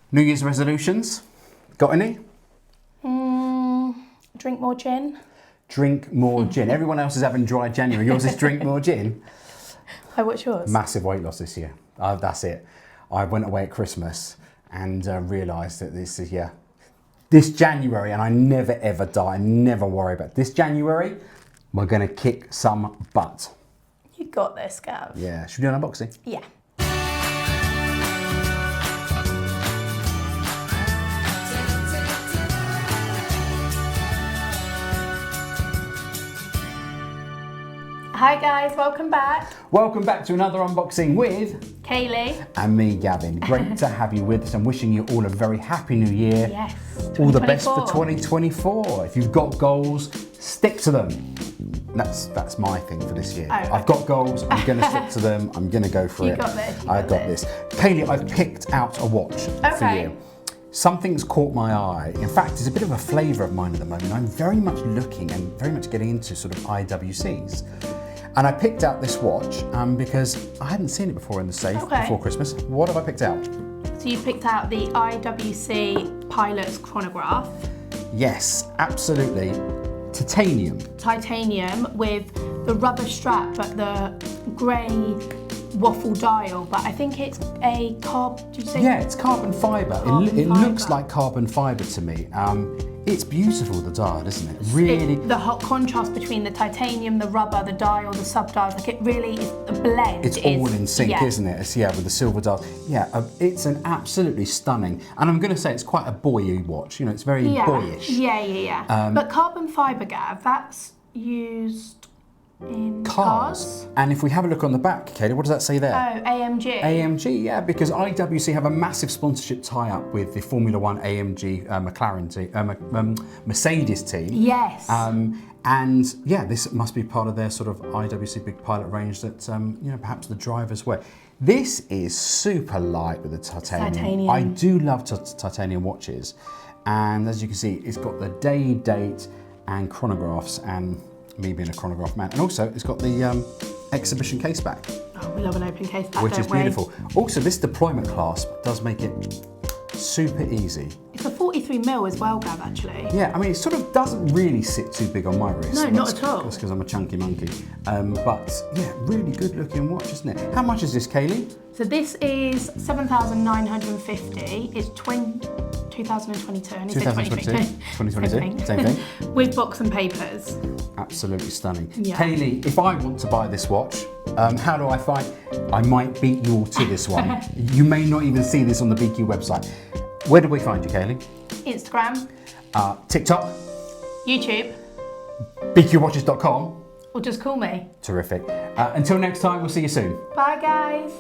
New Year's resolutions? Got any? Drink more gin. Drink more gin. Everyone else is having dry January. Yours is drink more gin. Oh, what's yours? Massive weight loss this year. That's it. I went away at Christmas and realised that this January, and I never ever die, I never worry about it. This January, we're going to kick some butt. You got this, Gav. Yeah. Should we do an unboxing? Yeah. Hi guys, welcome back. Welcome back to another unboxing with Kaylee. and me, Gavin. Great to have you with us. I'm wishing you all a very happy new year. Yes. All the best for 2024. If you've got goals, stick to them. That's my thing for this year. Oh, I've got goals, I'm going to stick to them, I'm going to go for it. You got this. I got this. Kaylee, I've picked out a watch for you. Something's caught my eye. In fact, it's a bit of a flavour of mine at the moment. I'm very much looking and very much getting into sort of IWCs. And I picked out this watch because I hadn't seen it before in the safe before Christmas. What have I picked out? So you picked out the IWC Pilot Chronograph. Yes, absolutely. Titanium. Titanium with the rubber strap, but the grey waffle dial. But I think it's a did you say? Yeah, it's carbon fibre. It looks like carbon fibre to me. It's beautiful, the dial, isn't it? Really. The hot contrast between the titanium, the rubber, the dial, the sub-dials, like it really is a blend. It's all in sync, isn't it? It's, with the silver dial. Yeah, it's an absolutely stunning, and I'm going to say it's quite a boy watch. You know, it's very boyish. Yeah. But carbon fibre, Gav, that's used in cars. And if we have a look on the back, Kaylee, what does that say there? Oh, AMG. AMG, yeah, because IWC have a massive sponsorship tie-up with the Formula One AMG McLaren team, Mercedes team. Yes. And yeah, this must be part of their sort of IWC big pilot range that perhaps the drivers wear. This is super light with the titanium. I do love titanium watches, and as you can see, it's got the day, date, and chronographs, and me being a chronograph man, and also it's got the exhibition case back. Oh, we love an open case back, which is beautiful. Also, this deployment clasp does make it super easy. It's a 43mm as well, Gav, actually. Yeah, I mean, it sort of doesn't really sit too big on my wrist. No, not at all. That's because I'm a chunky monkey. But yeah, really good looking watch, isn't it? How much is this, Kaylee? So this is 7,950. It's 2022. And 2022. Same thing. With box and papers. Absolutely stunning. Yeah. Kaylee, if I want to buy this watch, how do I find? I might beat you all to this one. You may not even see this on the BQ website. Where do we find you, Kaylee? Instagram. TikTok. YouTube. BQWatches.com. Or just call me. Terrific. Until next time, we'll see you soon. Bye, guys.